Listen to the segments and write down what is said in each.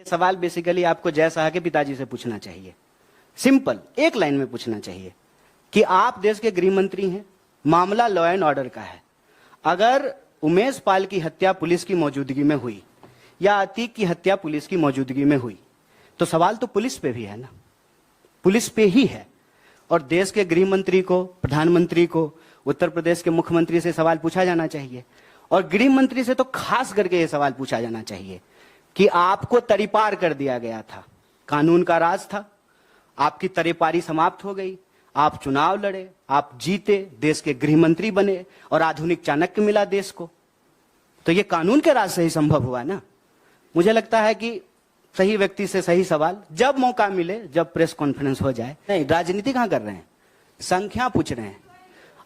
ये सवाल बेसिकली आपको जय शाह के पिताजी से पूछना चाहिए। सिंपल एक लाइन में पूछना चाहिए कि आप देश के गृह मंत्री हैं, मामला लॉ एंड ऑर्डर का है। अगर उमेश पाल की हत्या पुलिस की मौजूदगी में हुई या अतीक की हत्या पुलिस की मौजूदगी में हुई तो सवाल तो पुलिस पे भी है ना, पुलिस पे ही है। और देश के गृह मंत्री को, प्रधानमंत्री को, उत्तर प्रदेश के मुख्यमंत्री से सवाल पूछा जाना चाहिए। और गृह मंत्री से तो खास करके यह सवाल पूछा जाना चाहिए कि आपको तरीपार कर दिया गया था, कानून का राज था, आपकी तरीपारी समाप्त हो गई, आप चुनाव लड़े, आप जीते, देश के गृह मंत्री बने और आधुनिक चाणक्य मिला देश को। तो ये कानून के राज से ही संभव हुआ ना। मुझे लगता है कि सही व्यक्ति से सही सवाल जब मौका मिले, जब प्रेस कॉन्फ्रेंस हो जाए। नहीं, राजनीति कहां कर रहे हैं, संख्या पूछ रहे हैं।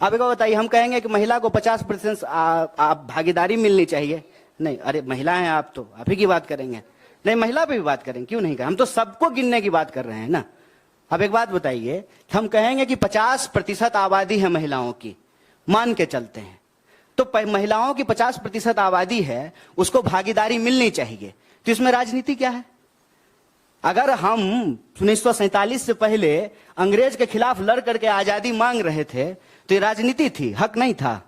आप एक बार बताइए, हम कहेंगे कि महिला को 50% आप भागीदारी मिलनी चाहिए। नहीं, अरे महिला हैं आप, तो आप ही की बात करेंगे। नहीं, महिला पे भी बात करेंगे, क्यों नहीं करें, हम तो सबको गिनने की बात कर रहे हैं ना। अब एक बात बताइए, हम कहेंगे कि 50% आबादी है महिलाओं की, मान के चलते हैं, तो महिलाओं की 50% आबादी है, उसको भागीदारी मिलनी चाहिए, तो इसमें राजनीति क्या है। अगर हम 1947 से पहले अंग्रेज के खिलाफ लड़ करके आजादी मांग रहे थे तो ये राजनीति थी, हक नहीं था।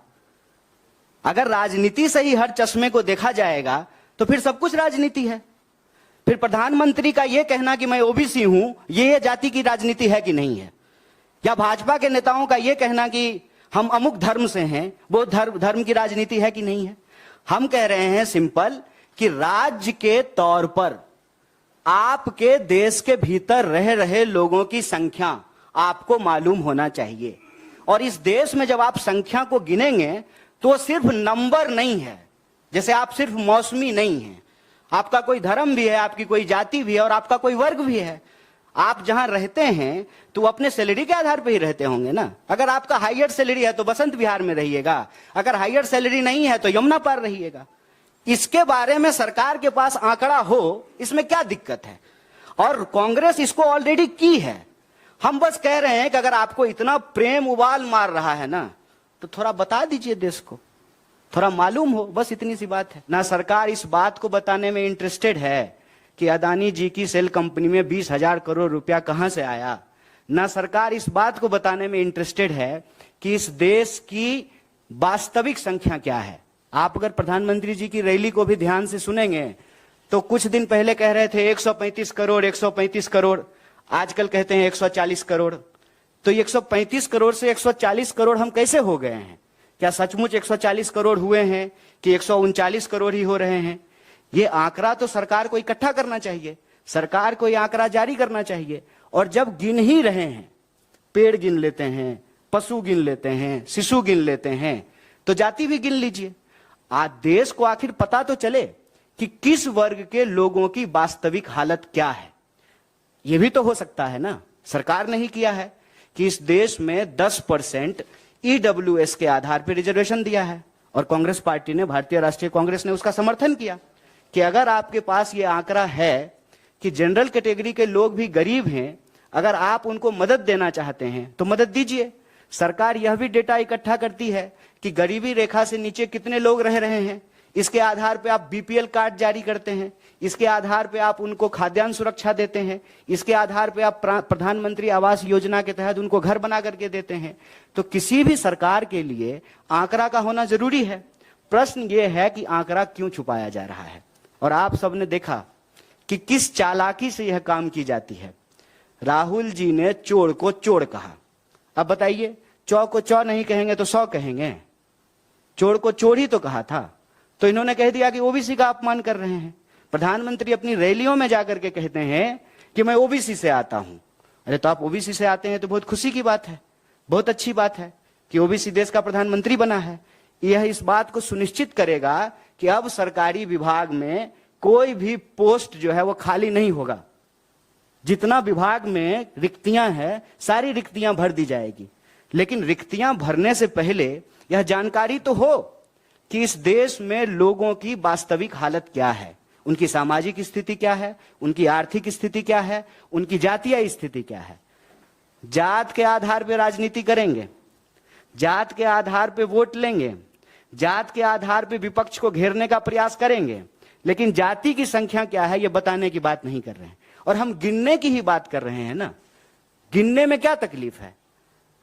अगर राजनीति से ही हर चश्मे को देखा जाएगा तो फिर सब कुछ राजनीति है। फिर प्रधानमंत्री का यह कहना कि मैं ओबीसी हूं, ये जाति की राजनीति है कि नहीं है। या भाजपा के नेताओं का यह कहना कि हम अमुक धर्म से हैं, वो धर्म की राजनीति है कि नहीं है। हम कह रहे हैं सिंपल कि राज्य के तौर पर आपके देश के भीतर रह रहे लोगों की संख्या आपको मालूम होना चाहिए। और इस देश में जब आप संख्या को गिनेंगे तो सिर्फ नंबर नहीं है, जैसे आप सिर्फ मौसमी नहीं हैं, आपका कोई धर्म भी है, आपकी कोई जाति भी है और आपका कोई वर्ग भी है। आप जहां रहते हैं तो अपने सैलरी के आधार पर ही रहते होंगे ना। अगर आपका हाईएस्ट सैलरी है तो बसंत विहार में रहिएगा, अगर हाईएस्ट सैलरी नहीं है तो यमुना पार रहिएगा। इसके बारे में सरकार के पास आंकड़ा हो, इसमें क्या दिक्कत है। और कांग्रेस इसको ऑलरेडी की है। हम बस कह रहे हैं कि अगर आपको इतना प्रेम उबाल मार रहा है ना तो थोड़ा बता दीजिए, देश को थोड़ा मालूम हो, बस इतनी सी बात है ना। सरकार इस बात को बताने में इंटरेस्टेड है कि अदानी जी की सेल कंपनी में 20,000 करोड़ रुपया कहां से आया, ना सरकार इस बात को बताने में इंटरेस्टेड है कि इस देश की वास्तविक संख्या क्या है। आप अगर प्रधानमंत्री जी की रैली को भी ध्यान से सुनेंगे तो कुछ दिन पहले कह रहे थे 135 करोड़ 135 करोड़, आजकल कहते हैं 140 करोड़। तो 135 करोड़ से 140 करोड़ हम कैसे हो गए हैं? क्या सचमुच 140 करोड़ हुए हैं कि 139 करोड़ ही हो रहे हैं? ये आंकड़ा तो सरकार को इकट्ठा करना चाहिए, सरकार को ये आंकड़ा जारी करना चाहिए। और जब गिन ही रहे हैं, पेड़ गिन लेते हैं, पशु गिन लेते हैं, शिशु गिन लेते हैं, तो जाति भी गिन लीजिए। आज देश को आखिर पता तो चले कि किस वर्ग के लोगों की वास्तविक हालत क्या है। यह भी तो हो सकता है ना। सरकार ने ही किया है कि इस देश में 10% ईडब्ल्यूएस के आधार पर रिजर्वेशन दिया है और कांग्रेस पार्टी ने, भारतीय राष्ट्रीय कांग्रेस ने उसका समर्थन किया कि अगर आपके पास यह आंकड़ा है कि जनरल कैटेगरी के लोग भी गरीब हैं, अगर आप उनको मदद देना चाहते हैं तो मदद दीजिए। सरकार यह भी डेटा इकट्ठा करती है कि गरीबी रेखा से नीचे कितने लोग रह रहे हैं, इसके आधार पे आप बीपीएल कार्ड जारी करते हैं, इसके आधार पे आप उनको खाद्यान्न सुरक्षा देते हैं, इसके आधार पे आप प्रधानमंत्री आवास योजना के तहत उनको घर बना करके देते हैं। तो किसी भी सरकार के लिए आंकड़ा का होना जरूरी है। प्रश्न ये है कि आंकड़ा क्यों छुपाया जा रहा है। और आप सबने देखा कि किस चालाकी से यह काम की जाती है। राहुल जी ने चोर को चोर कहा। अब बताइए, चौ को चौ नहीं कहेंगे तो 100 कहेंगे। चोर को चोर ही तो कहा था, तो इन्होंने कह दिया कि ओबीसी का अपमान कर रहे हैं। प्रधानमंत्री अपनी रैलियों में जाकर के कहते हैं कि मैं ओबीसी से आता हूं। अरे तो आप ओबीसी से आते हैं तो बहुत खुशी की बात है, बहुत अच्छी बात है कि ओबीसी देश का प्रधानमंत्री बना है। यह इस बात को सुनिश्चित करेगा कि अब सरकारी विभाग में कोई भी पोस्ट जो है वो खाली नहीं होगा। जितना विभाग में रिक्तियां हैं, सारी रिक्तियां भर दी जाएगी। लेकिन रिक्तियां भरने से पहले यह जानकारी तो हो कि इस देश में लोगों की वास्तविक हालत क्या है, उनकी सामाजिक स्थिति क्या है, उनकी आर्थिक स्थिति क्या है, उनकी जातीय स्थिति क्या है। जात के आधार पर राजनीति करेंगे, जात के आधार पर वोट लेंगे, जात के आधार पर विपक्ष को घेरने का प्रयास करेंगे, लेकिन जाति की संख्या क्या है ये बताने की बात नहीं कर रहे हैं, और हम गिनने की ही बात कर रहे हैं ना। गिनने में क्या तकलीफ है?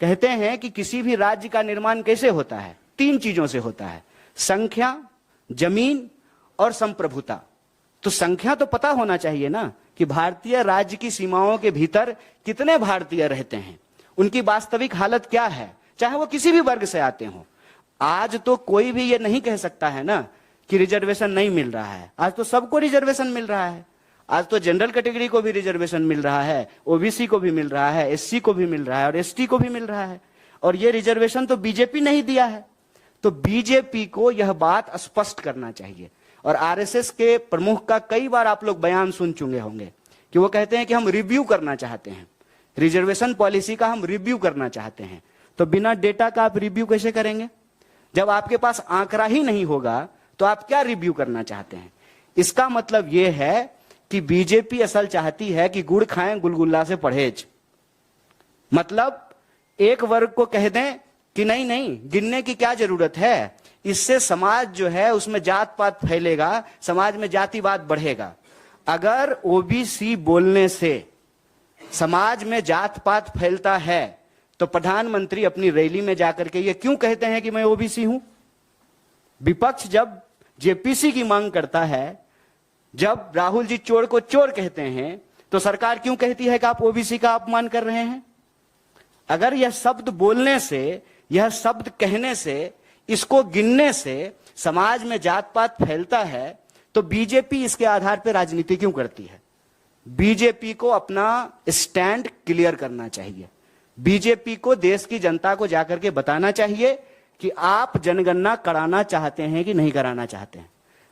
कहते हैं कि किसी भी राज्य का निर्माण कैसे होता है? 3 चीजों से होता है, संख्या, जमीन और संप्रभुता। तो संख्या तो पता होना चाहिए ना कि भारतीय राज्य की सीमाओं के भीतर कितने भारतीय रहते हैं, उनकी वास्तविक हालत क्या है, चाहे वो किसी भी वर्ग से आते हो। आज तो कोई भी ये नहीं कह सकता है ना कि रिजर्वेशन नहीं मिल रहा है। आज तो सबको रिजर्वेशन मिल रहा है। आज तो जनरल कैटेगरी को भी रिजर्वेशन मिल रहा है, ओबीसी को भी मिल रहा है, एससी को भी मिल रहा है और एसटी को भी मिल रहा है। और ये रिजर्वेशन तो बीजेपी नहीं दिया है। तो बीजेपी को यह बात स्पष्ट करना चाहिए। और आरएसएस के प्रमुख का कई बार आप लोग बयान सुन चुके होंगे कि वो कहते हैं कि हम रिव्यू करना चाहते हैं, रिजर्वेशन पॉलिसी का हम रिव्यू करना चाहते हैं। तो बिना डेटा का आप रिव्यू कैसे करेंगे? जब आपके पास आंकड़ा ही नहीं होगा तो आप क्या रिव्यू करना चाहते हैं? इसका मतलब यह है कि बीजेपी असल चाहती है कि गुड़ खाएं गुलगुल्ला से परहेज। मतलब एक वर्ग को कह दें कि नहीं नहीं, गिनने की क्या जरूरत है, इससे समाज जो है उसमें जात पात फैलेगा, समाज में जातिवाद बढ़ेगा। अगर ओबीसी बोलने से समाज में जात पात फैलता है तो प्रधानमंत्री अपनी रैली में जाकर के ये क्यों कहते हैं कि मैं ओबीसी हूं? विपक्ष जब जेपीसी की मांग करता है, जब राहुल जी चोर को चोर कहते हैं, तो सरकार क्यों कहती है कि आप ओबीसी का अपमान कर रहे हैं? अगर यह शब्द बोलने से, यह शब्द कहने से, इसको गिनने से समाज में जात पात फैलता है तो बीजेपी इसके आधार पर राजनीति क्यों करती है? बीजेपी को अपना स्टैंड क्लियर करना चाहिए। बीजेपी को देश की जनता को जाकर के बताना चाहिए कि आप जनगणना कराना चाहते हैं कि नहीं कराना चाहते हैं।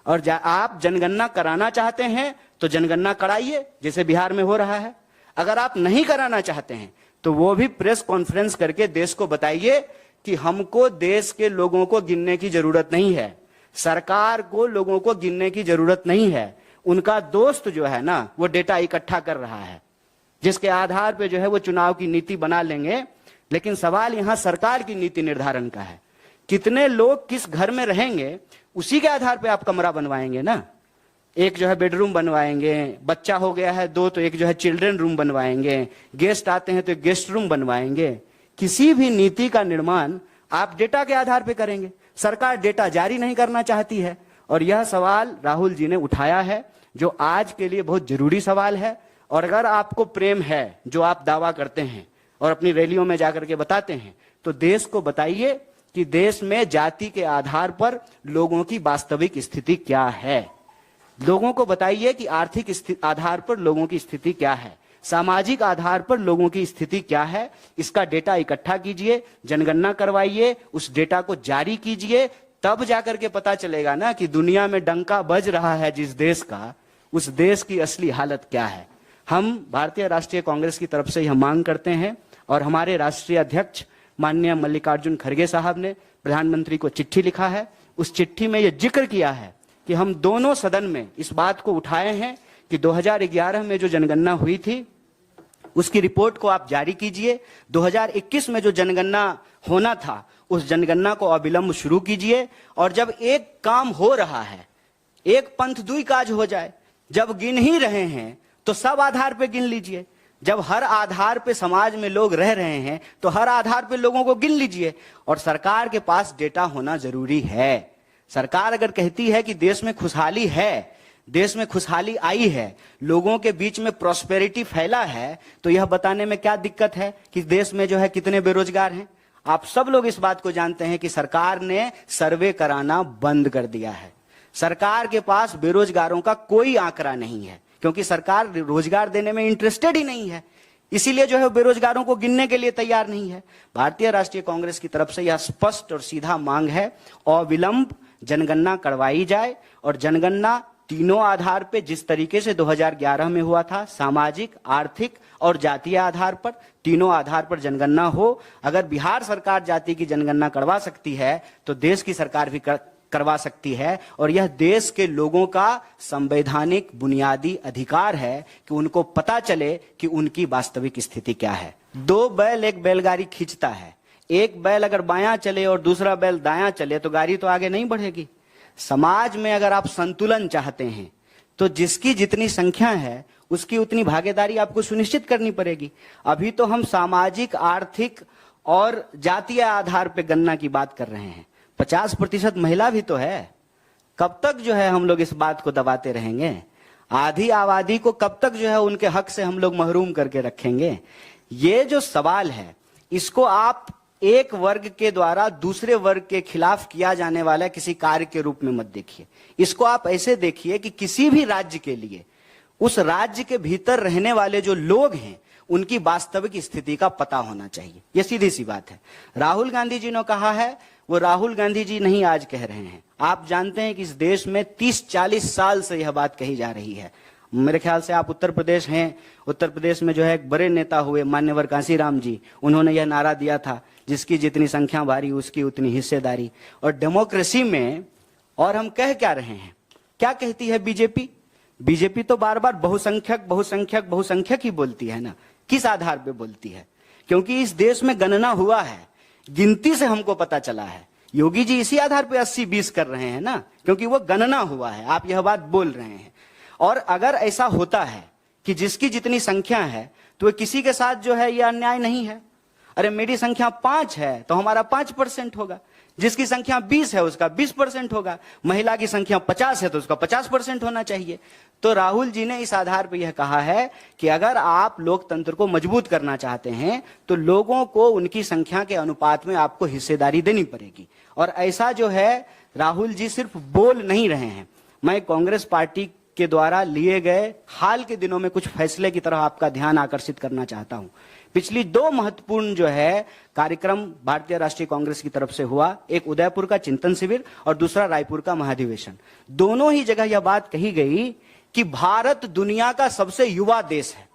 और आप जनगणना कराना चाहते हैं तो जनगणना कराइए, जैसे बिहार में हो रहा है। अगर आप नहीं कराना चाहते हैं तो वो भी प्रेस कॉन्फ्रेंस करके देश को बताइए कि हमको देश के लोगों को गिनने की जरूरत नहीं है, सरकार को लोगों को गिनने की जरूरत नहीं है। उनका दोस्त जो है ना वो डेटा इकट्ठा कर रहा है, जिसके आधार पे जो है वो चुनाव की नीति बना लेंगे। लेकिन सवाल यहां सरकार की नीति निर्धारण का है। कितने लोग किस घर में रहेंगे उसी के आधार पे आप कमरा बनवाएंगे ना। एक जो है बेडरूम बनवाएंगे, बच्चा हो गया है 2 तो एक जो है चिल्ड्रन रूम बनवाएंगे, गेस्ट आते हैं तो एक गेस्ट रूम बनवाएंगे। किसी भी नीति का निर्माण आप डेटा के आधार पे करेंगे। सरकार डेटा जारी नहीं करना चाहती है और यह सवाल राहुल जी ने उठाया है, जो आज के लिए बहुत जरूरी सवाल है। और अगर आपको प्रेम है, जो आप दावा करते हैं और अपनी रैलियों में जाकर के बताते हैं, तो देश को बताइए कि देश में जाति के आधार पर लोगों की वास्तविक स्थिति क्या है। लोगों को बताइए कि आर्थिक आधार पर लोगों की स्थिति क्या है, सामाजिक आधार पर लोगों की स्थिति क्या है। इसका डेटा इकट्ठा कीजिए, जनगणना करवाइए, उस डेटा को जारी कीजिए, तब जाकर के पता चलेगा ना कि दुनिया में डंका बज रहा है जिस देश का, उस देश की असली हालत क्या है। हम भारतीय राष्ट्रीय कांग्रेस की तरफ से यह मांग करते हैं और हमारे राष्ट्रीय अध्यक्ष माननीय मल्लिकार्जुन खड़गे साहब ने प्रधानमंत्री को चिट्ठी लिखा है। उस चिट्ठी में यह जिक्र किया है कि हम दोनों सदन में इस बात को उठाए हैं कि 2011 में जो जनगणना हुई थी उसकी रिपोर्ट को आप जारी कीजिए। 2021 में जो जनगणना होना था उस जनगणना को अविलंब शुरू कीजिए। और जब एक काम हो रहा है, एक पंथ दुई काज हो जाए, जब गिन ही रहे हैं तो सब आधार पे गिन लीजिए। जब हर आधार पे समाज में लोग रह रहे हैं तो हर आधार पे लोगों को गिन लीजिए। और सरकार के पास डेटा होना जरूरी है। सरकार अगर कहती है कि देश में खुशहाली है, देश में खुशहाली आई है, लोगों के बीच में प्रॉस्पेरिटी फैला है, तो यह बताने में क्या दिक्कत है कि देश में जो है कितने बेरोजगार हैं। आप सब लोग इस बात को जानते हैं कि सरकार ने सर्वे कराना बंद कर दिया है। सरकार के पास बेरोजगारों का कोई आंकड़ा नहीं है, क्योंकि सरकार रोजगार देने में इंटरेस्टेड ही नहीं है। इसीलिए जो है बेरोजगारों को गिनने के लिए तैयार नहीं है। भारतीय राष्ट्रीय कांग्रेस की तरफ से यह स्पष्ट और सीधा मांग है, अविलंब जनगणना करवाई जाए। और जनगणना तीनों आधार पे, जिस तरीके से 2011 में हुआ था, सामाजिक, आर्थिक और जातीय आधार पर, तीनों आधार पर जनगणना हो। अगर बिहार सरकार जाति की जनगणना करवा सकती है तो देश की सरकार भी करवा सकती है। और यह देश के लोगों का संवैधानिक बुनियादी अधिकार है कि उनको पता चले कि उनकी वास्तविक स्थिति क्या है। 2 बैल एक बैलगाड़ी खींचता है, एक बैल अगर बायां चले और दूसरा बैल दायां चले तो गाड़ी तो आगे नहीं बढ़ेगी। समाज में अगर आप संतुलन चाहते हैं तो जिसकी जितनी संख्या है उसकी उतनी भागीदारी आपको सुनिश्चित करनी पड़ेगी। अभी तो हम सामाजिक, आर्थिक और जातीय आधार पर गणना की बात कर रहे हैं। 50% महिला भी तो है। कब तक जो है हम लोग इस बात को दबाते रहेंगे? आधी आबादी को कब तक जो है उनके हक से हम लोग महरूम करके रखेंगे? ये जो सवाल है इसको आप एक वर्ग के द्वारा दूसरे वर्ग के खिलाफ किया जाने वाला किसी कार्य के रूप में मत देखिए। इसको आप ऐसे देखिए कि किसी भी राज्य के लिए उस राज्य के भीतर रहने वाले जो लोग हैं उनकी वास्तविक स्थिति का पता होना चाहिए। यह सीधी सी बात है। राहुल गांधी जी ने कहा है, वो राहुल गांधी जी नहीं आज कह रहे हैं। आप जानते हैं कि इस देश में 30-40 साल से यह बात कही जा रही है। मेरे ख्याल से आप उत्तर प्रदेश हैं, उत्तर प्रदेश में जो है एक बड़े नेता हुए मान्यवर कांशीराम जी, उन्होंने यह नारा दिया था, जिसकी जितनी संख्या भारी उसकी उतनी हिस्सेदारी। और डेमोक्रेसी में और हम कह क्या रहे हैं? क्या कहती है बीजेपी? बीजेपी तो बार बार बहुसंख्यक बहुसंख्यक बहुसंख्यक ही बोलती है ना। किस आधार पे बोलती है? क्योंकि इस देश में गणना हुआ है, गिनती से हमको पता चला है। योगी जी इसी आधार पे 80-20 कर रहे हैं ना, क्योंकि वो गणना हुआ है। आप यह बात बोल रहे हैं। और अगर ऐसा होता है कि जिसकी जितनी संख्या है तो किसी के साथ जो है यह अन्याय नहीं है। अरे मेरी संख्या 5 है तो हमारा 5% होगा, जिसकी संख्या 20 है उसका 20% होगा, महिला की संख्या 50 है तो उसका 50% होना चाहिए। तो राहुल जी ने इस आधार पर यह कहा है कि अगर आप लोकतंत्र को मजबूत करना चाहते हैं तो लोगों को उनकी संख्या के अनुपात में आपको हिस्सेदारी देनी पड़ेगी। और ऐसा जो है राहुल जी सिर्फ बोल नहीं रहे हैं। मैं कांग्रेस पार्टी के द्वारा लिए गए हाल के दिनों में कुछ फैसले की तरफ आपका ध्यान आकर्षित करना चाहता हूं। पिछली 2 महत्वपूर्ण जो है कार्यक्रम भारतीय राष्ट्रीय कांग्रेस की तरफ से हुआ, एक उदयपुर का चिंतन शिविर और दूसरा रायपुर का महाधिवेशन। दोनों ही जगह यह बात कही गई कि भारत दुनिया का सबसे युवा देश है।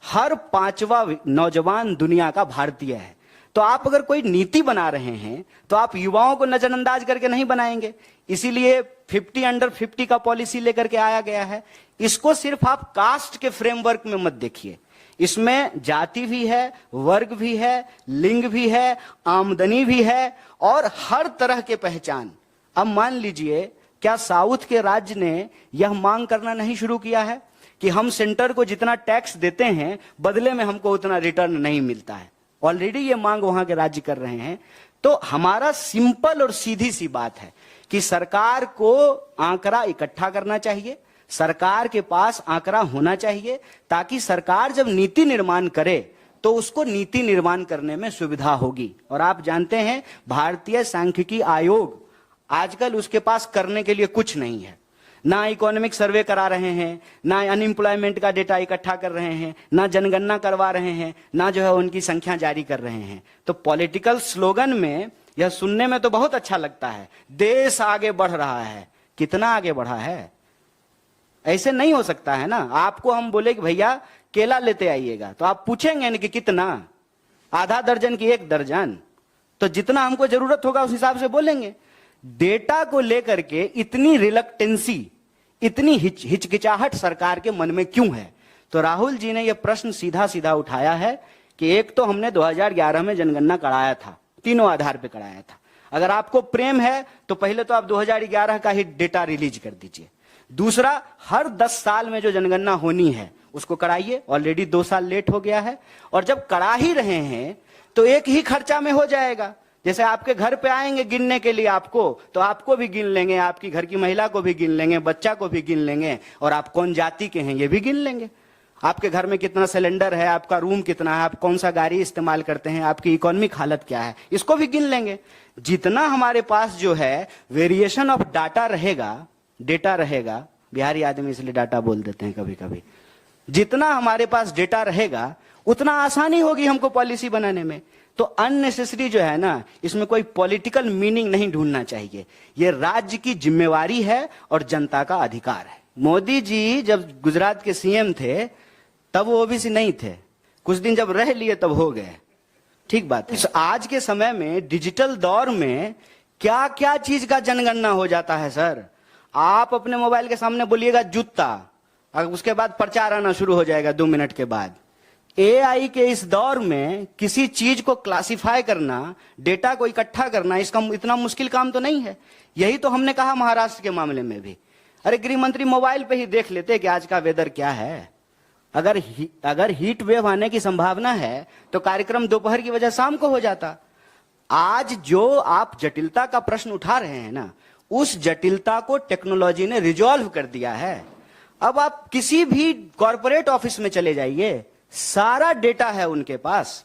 हर 5वां नौजवान दुनिया का भारतीय है। तो आप अगर कोई नीति बना रहे हैं तो आप युवाओं को नजरअंदाज करके नहीं बनाएंगे। इसीलिए 50 अंडर 50 का पॉलिसी लेकर के आया गया है। इसको सिर्फ आप कास्ट के फ्रेमवर्क में मत देखिए। इसमें जाति भी है, वर्ग भी है, लिंग भी है, आमदनी भी है और हर तरह के पहचान। अब मान लीजिए, क्या साउथ के राज्य ने यह मांग करना नहीं शुरू किया है कि हम सेंटर को जितना टैक्स देते हैं बदले में हमको उतना रिटर्न नहीं मिलता है? ऑलरेडी ये मांग वहां के राज्य कर रहे हैं। तो हमारा सिंपल और सीधी सी बात है कि सरकार को आंकड़ा इकट्ठा करना चाहिए, सरकार के पास आंकड़ा होना चाहिए, ताकि सरकार जब नीति निर्माण करे तो उसको नीति निर्माण करने में सुविधा होगी। और आप जानते हैं भारतीय सांख्यिकी आयोग आजकल उसके पास करने के लिए कुछ नहीं है। ना इकोनॉमिक सर्वे करा रहे हैं, ना अनएम्प्लॉयमेंट का डेटा इकट्ठा कर रहे हैं, ना जनगणना करवा रहे हैं, ना जो है उनकी संख्या जारी कर रहे हैं। तो पॉलिटिकल स्लोगन में यह सुनने में तो बहुत अच्छा लगता है, देश आगे बढ़ रहा है। कितना आगे बढ़ा है? ऐसे नहीं हो सकता है ना। आपको हम बोले कि भैया केला लेते आइएगा तो आप पूछेंगे ना कि कितना, आधा दर्जन की 1 दर्जन? तो जितना हमको जरूरत होगा उस हिसाब से बोलेंगे। डेटा को लेकर के इतनी रिलक्टेंसी, इतनी हिचकिचाहट सरकार के मन में क्यों है? तो राहुल जी ने यह प्रश्न सीधा सीधा उठाया है कि एक तो हमने 2011 में जनगणना कराया था, तीनों आधार पे कराया था। अगर आपको प्रेम है तो पहले तो आप 2011 का ही डेटा रिलीज कर दीजिए। दूसरा, हर 10 साल में जो जनगणना होनी है उसको कराइए। ऑलरेडी 2 साल लेट हो गया है। और जब करा ही रहे हैं तो एक ही खर्चा में हो जाएगा। जैसे आपके घर पे आएंगे गिनने के लिए आपको, तो आपको भी गिन लेंगे, आपकी घर की महिला को भी गिन लेंगे, बच्चा को भी गिन लेंगे, और आप कौन जाति के हैं ये भी गिन लेंगे। आपके घर में कितना सिलेंडर है, आपका रूम कितना है, आप कौन सा गाड़ी इस्तेमाल करते हैं, आपकी इकोनॉमिक हालत क्या है, इसको भी गिन लेंगे। जितना हमारे पास जो है वेरिएशन ऑफ डाटा रहेगा, डेटा रहेगा, बिहारी आदमी इसलिए डाटा बोल देते हैं कभी कभी, जितना हमारे पास डेटा रहेगा उतना आसानी होगी हमको पॉलिसी बनाने में। तो अननेसेसरी जो है ना, इसमें कोई पॉलिटिकल मीनिंग नहीं ढूंढना चाहिए। ये राज्य की जिम्मेवारी है और जनता का अधिकार है। मोदी जी जब गुजरात के सीएम थे तब वो ओबीसी नहीं थे, कुछ दिन जब रह लिए तब हो गए। ठीक बात है। इस आज के समय में डिजिटल दौर में क्या क्या चीज का जनगणना हो जाता है सर। आप अपने मोबाइल के सामने बोलिएगा जूता, और उसके बाद प्रचार आना शुरू हो जाएगा 2 मिनट के बाद। एआई के इस दौर में किसी चीज को क्लासिफाई करना, डेटा को इकट्ठा करना, इसका इतना मुश्किल काम तो नहीं है। यही तो हमने कहा महाराष्ट्र के मामले में भी। अरे गृह मंत्री मोबाइल पे ही देख लेते कि आज का वेदर क्या है। अगर हीट वेव आने की संभावना है तो कार्यक्रम दोपहर की वजह शाम को हो जाता। आज जो आप जटिलता का प्रश्न उठा रहे हैं ना, उस जटिलता को टेक्नोलॉजी ने रिजॉल्व कर दिया है। अब आप किसी भी कॉर्पोरेट ऑफिस में चले जाइए, सारा डेटा है उनके पास।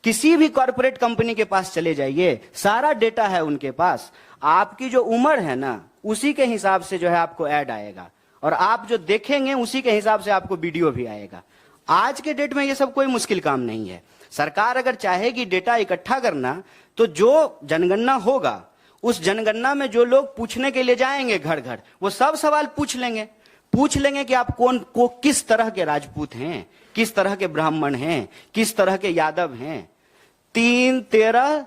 किसी भी कॉर्पोरेट कंपनी के पास चले जाइए, सारा डेटा है उनके पास। आपकी जो उम्र है ना, उसी के हिसाब से जो है आपको ऐड आएगा, और आप जो देखेंगे उसी के हिसाब से आपको वीडियो भी आएगा। आज के डेट में ये सब कोई मुश्किल काम नहीं है। सरकार अगर चाहेगी डेटा इकट्ठा करना, तो जो जनगणना होगा उस जनगणना में जो लोग पूछने के लिए जाएंगे घर घर, वो सब सवाल पूछ लेंगे कि आप किस तरह के राजपूत हैं, किस तरह के ब्राह्मण हैं, किस तरह के यादव हैं। 3, 13,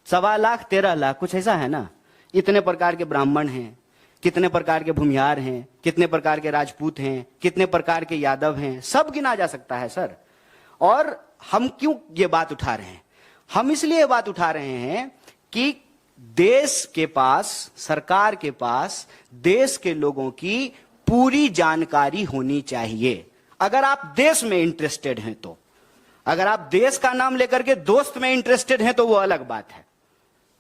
सवा लाख, 13 लाख, कुछ ऐसा है ना। इतने प्रकार के ब्राह्मण हैं, कितने प्रकार के भूमिहार हैं, कितने प्रकार के राजपूत हैं, कितने प्रकार के यादव हैं, सब गिना जा सकता है सर। और हम क्यों ये बात उठा रहे हैं? हम इसलिए ये बात उठा रहे हैं कि देश के पास, सरकार के पास देश के लोगों की पूरी जानकारी होनी चाहिए। अगर आप देश में इंटरेस्टेड हैं तो, अगर आप देश का नाम लेकर के दोस्त में इंटरेस्टेड हैं तो वो अलग बात है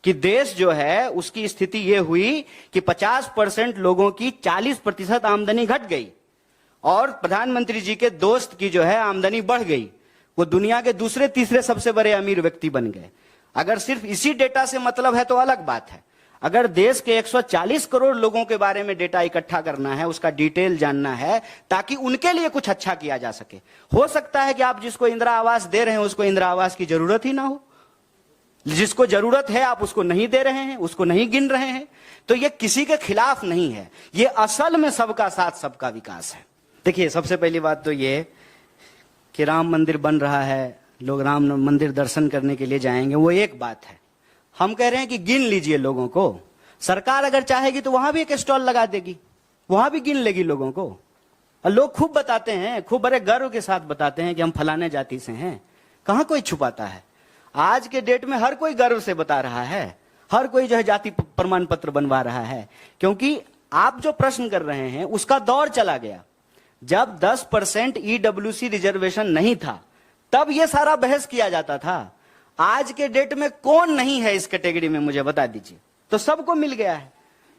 कि देश जो है उसकी स्थिति ये हुई कि 50% लोगों की 40% आमदनी घट गई और प्रधानमंत्री जी के दोस्त की जो है आमदनी बढ़ गई। वो दुनिया के दूसरे तीसरे सबसे बड़े अमीर व्यक्ति बन गए। अगर सिर्फ इसी डेटा से मतलब है तो अलग बात है। अगर देश के 140 करोड़ लोगों के बारे में डेटा इकट्ठा करना है, उसका डिटेल जानना है, ताकि उनके लिए कुछ अच्छा किया जा सके। हो सकता है कि आप जिसको इंदिरा आवास दे रहे हैं उसको इंदिरा आवास की जरूरत ही ना हो, जिसको जरूरत है आप उसको नहीं दे रहे हैं, उसको नहीं गिन रहे हैं। तो ये किसी के खिलाफ नहीं है, ये असल में सबका साथ सबका विकास है। देखिए, सबसे पहली बात तो ये कि राम मंदिर बन रहा है, लोग राम मंदिर दर्शन करने के लिए जाएंगे, वो एक बात है। हम कह रहे हैं कि गिन लीजिए लोगों को। सरकार अगर चाहेगी तो वहां भी एक स्टॉल लगा देगी, वहां भी गिन लेगी लोगों को। और लोग खूब बताते हैं, खूब बड़े गर्व के साथ बताते हैं कि हम फलाने जाति से हैं। कहां कोई छुपाता है? आज के डेट में हर कोई गर्व से बता रहा है, हर कोई जो है जाति प्रमाण पत्र बनवा रहा है। क्योंकि आप जो प्रश्न कर रहे हैं उसका दौर चला गया। जब 10% ईडब्ल्यूसी रिजर्वेशन नहीं था तब यह सारा बहस किया जाता था। आज के डेट में कौन नहीं है इस कैटेगरी में, मुझे बता दीजिए। तो सबको मिल गया है,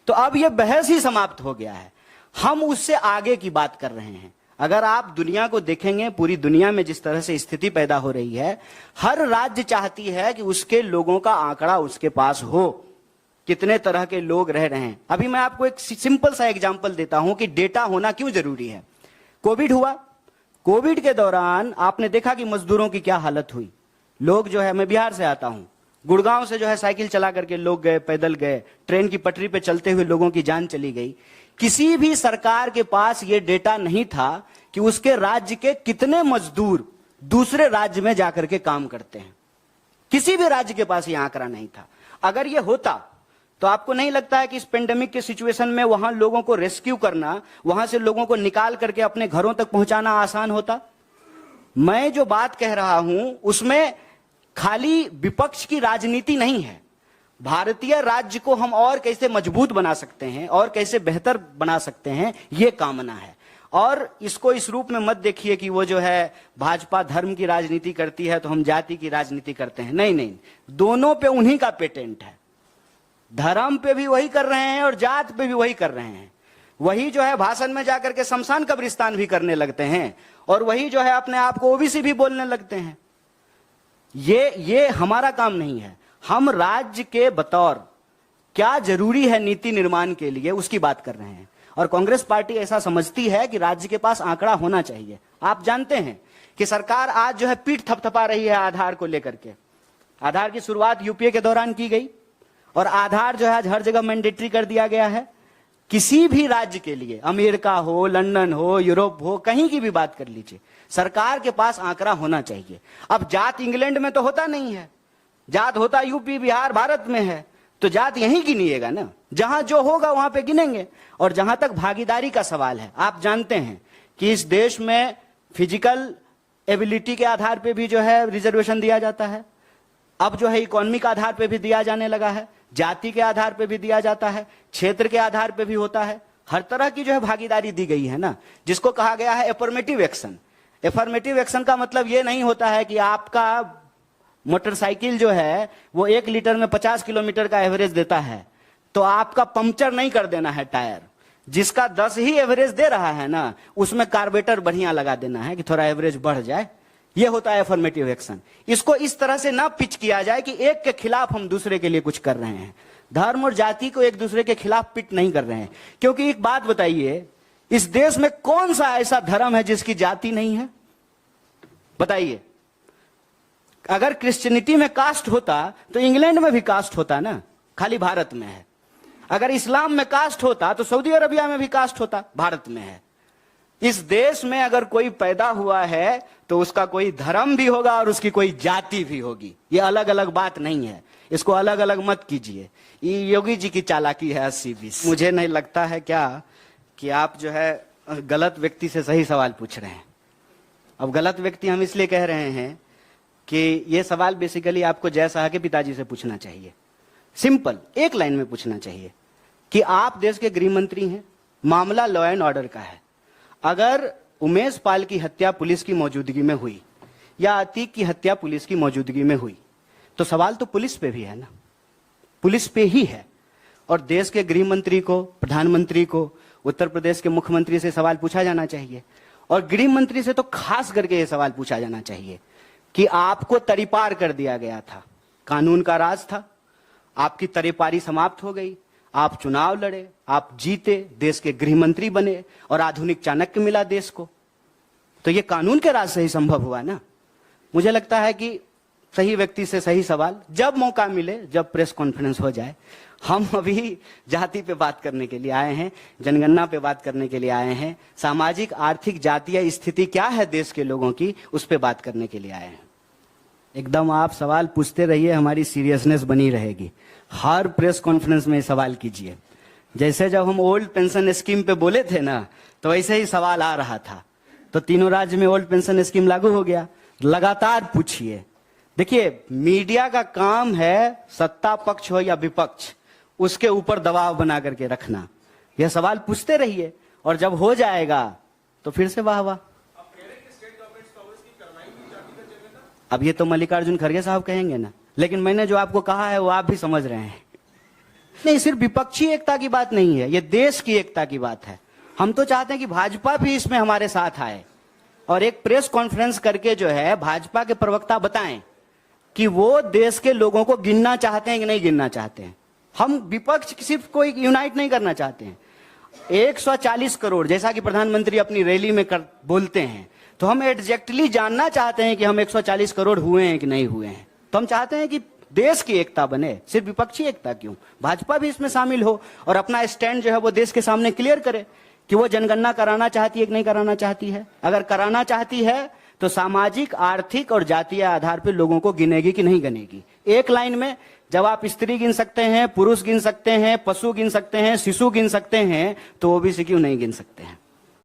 तो अब यह बहस ही समाप्त हो गया है। हम उससे आगे की बात कर रहे हैं। अगर आप दुनिया को देखेंगे, पूरी दुनिया में जिस तरह से स्थिति पैदा हो रही है, हर राज्य चाहती है कि उसके लोगों का आंकड़ा उसके पास हो, कितने तरह के लोग रह रहे हैं। अभी मैं आपको एक सिंपल सा एग्जांपल देता हूं कि डेटा होना क्यों जरूरी है। कोविड हुआ, कोविड के दौरान आपने देखा कि मजदूरों की क्या हालत हुई। लोग जो है, मैं बिहार से आता हूं, गुड़गांव से जो है साइकिल चला करके लोग गए, पैदल गए, ट्रेन की पटरी पे चलते हुए लोगों की जान चली गई। किसी भी सरकार के पास यह डेटा नहीं था कि उसके राज्य के कितने मजदूर दूसरे राज्य में जाकर के काम करते हैं। किसी भी राज्य के पास यह आंकड़ा नहीं था। अगर यह होता तो आपको नहीं लगता है कि इस पेंडेमिक के सिचुएशन में वहां लोगों को रेस्क्यू करना, वहां से लोगों को निकाल करके अपने घरों तक पहुंचाना आसान होता? मैं जो बात कह रहा हूं उसमें खाली विपक्ष की राजनीति नहीं है। भारतीय राज्य को हम और कैसे मजबूत बना सकते हैं और कैसे बेहतर बना सकते हैं, यह कामना है। और इसको इस रूप में मत देखिए कि वो जो है भाजपा धर्म की राजनीति करती है तो हम जाति की राजनीति करते हैं। नहीं नहीं, दोनों पे उन्हीं का पेटेंट है। धर्म पे भी वही कर रहे हैं और जात पे भी वही कर रहे हैं। वही जो है भाषण में जाकर के शमशान कब्रिस्तान भी करने लगते हैं और वही जो है अपने आप को ओबीसी भी बोलने लगते हैं। ये हमारा काम नहीं है। हम राज्य के बतौर क्या जरूरी है नीति निर्माण के लिए उसकी बात कर रहे हैं। और कांग्रेस पार्टी ऐसा समझती है कि राज्य के पास आंकड़ा होना चाहिए। आप जानते हैं कि सरकार आज जो है पीठ थपथपा रही है आधार को लेकर के। आधार की शुरुआत यूपीए के दौरान की गई और आधार जो है आज हर जगह मैंडेटरी कर दिया गया है। किसी भी राज्य के लिए, अमेरिका हो, लंदन हो, यूरोप हो, कहीं की भी बात कर लीजिए, सरकार के पास आंकड़ा होना चाहिए। अब जात इंग्लैंड में तो होता नहीं है, जात होता यूपी, बिहार, भारत में है, तो जात यहीं गिनिएगा ना। जहां जो होगा वहां पे गिनेंगे। और जहां तक भागीदारी का सवाल है, आप जानते हैं कि इस देश में फिजिकल एबिलिटी के आधार पे भी जो है रिजर्वेशन दिया जाता है, अब जो है इकोनॉमिक आधार पे भी दिया जाने लगा है, जाति के आधार पे भी दिया जाता है, क्षेत्र के आधार पे भी होता है, हर तरह की जो है भागीदारी दी गई है ना, जिसको कहा गया है एफर्मेटिव एक्शन। एफर्मेटिव एक्शन का मतलब यह नहीं होता है कि आपका मोटरसाइकिल जो है वो 1 लीटर में 50 किलोमीटर का एवरेज देता है, तो आपका पंक्चर नहीं कर देना है टायर। जिसका 10 ही एवरेज दे रहा है ना, उसमें कार्बोरेटर बढ़िया लगा देना है कि थोड़ा एवरेज बढ़ जाए। यह होता है एफर्मेटिव एक्शन। इसको इस तरह से ना पिच किया जाए कि एक के खिलाफ हम दूसरे के लिए कुछ कर रहे हैं। धर्म और जाति को एक दूसरे के खिलाफ पिट नहीं कर रहे हैं। क्योंकि एक बात बताइए, इस देश में कौन सा ऐसा धर्म है जिसकी जाति नहीं है? बताइए। अगर क्रिश्चियनिटी में कास्ट होता तो इंग्लैंड में भी कास्ट होता ना, खाली भारत में है। अगर इस्लाम में कास्ट होता तो सऊदी अरबिया में भी कास्ट होता, भारत में है। इस देश में अगर कोई पैदा हुआ है तो उसका कोई धर्म भी होगा और उसकी कोई जाति भी होगी। ये अलग अलग बात नहीं है, इसको अलग अलग मत कीजिए। ये योगी जी की चालाकी है 80-20। मुझे नहीं लगता है क्या कि आप जो है गलत व्यक्ति से सही सवाल पूछ रहे हैं। अब गलत व्यक्ति हम इसलिए कह रहे हैं कि ये सवाल बेसिकली आपको जय शाह के पिताजी से पूछना चाहिए। सिंपल, एक लाइन में पूछना चाहिए कि आप देश के गृह मंत्री हैं, मामला लॉ एंड ऑर्डर का है। अगर उमेश पाल की हत्या पुलिस की मौजूदगी में हुई या अतीक की हत्या पुलिस की मौजूदगी में हुई तो सवाल तो पुलिस पे भी है ना, पुलिस पे ही है। और देश के गृह मंत्री को, प्रधानमंत्री को, उत्तर प्रदेश के मुख्यमंत्री से सवाल पूछा जाना चाहिए। और गृह मंत्री से तो खास करके यह सवाल पूछा जाना चाहिए कि आपको तरीपार कर दिया गया था, कानून का राज था, आपकी तरीपारी समाप्त हो गई, आप चुनाव लड़े, आप जीते, देश के गृह मंत्री बने और आधुनिक चाणक्य मिला देश को, तो ये कानून के राज से ही संभव हुआ ना। मुझे लगता है कि सही व्यक्ति से सही सवाल, जब मौका मिले, जब प्रेस कॉन्फ्रेंस हो जाए। हम अभी जाति पे बात करने के लिए आए हैं, जनगणना पे बात करने के लिए आए हैं, सामाजिक आर्थिक जातीय स्थिति क्या है देश के लोगों की, उस पे बात करने के लिए आए हैं। एकदम आप सवाल पूछते रहिए, हमारी सीरियसनेस बनी रहेगी। हर प्रेस कॉन्फ्रेंस में सवाल कीजिए। जैसे जब हम ओल्ड पेंशन स्कीम पे बोले थे ना, तो वैसे ही सवाल आ रहा था, तो तीनों राज्य में ओल्ड पेंशन स्कीम लागू हो गया। लगातार पूछिए। देखिए, मीडिया का काम है सत्ता पक्ष हो या विपक्ष, उसके ऊपर दबाव बना करके रखना। यह सवाल पूछते रहिए और जब हो जाएगा तो फिर से वाह वाह। अब ये तो मल्लिकार्जुन खड़गे साहब कहेंगे ना, लेकिन मैंने जो आपको कहा है वो आप भी समझ रहे हैं। नहीं, सिर्फ विपक्षी एकता की बात नहीं है, ये देश की एकता की बात है। हम तो चाहते हैं कि भाजपा भी इसमें हमारे साथ आए और एक प्रेस कॉन्फ्रेंस करके जो है भाजपा के प्रवक्ता बताएं कि वो देश के लोगों को गिनना चाहते हैं कि नहीं गिनना चाहते हैं। हम विपक्ष सिर्फ कोई यूनाइट नहीं करना चाहते हैं। 140 करोड़ जैसा कि प्रधानमंत्री अपनी रैली में बोलते हैं, तो हम एग्जैक्टली जानना चाहते हैं कि हम 140 करोड़ हुए हैं कि नहीं हुए हैं। तो हम चाहते हैं कि देश की एकता बने, सिर्फ विपक्षी एकता क्यों, भाजपा भी इसमें शामिल हो और अपना स्टैंड जो है वो देश के सामने क्लियर करे कि वो जनगणना कराना चाहती है कि नहीं कराना चाहती है। अगर कराना चाहती है तो सामाजिक, आर्थिक और जातीय आधार पर लोगों को गिनेगी कि नहीं गिनेगी। एक लाइन में जब आप स्त्री गिन सकते हैं, पुरुष गिन सकते हैं, पशु गिन सकते हैं, शिशु गिन सकते हैं, तो ओबीसी क्यों नहीं गिन सकते हैं।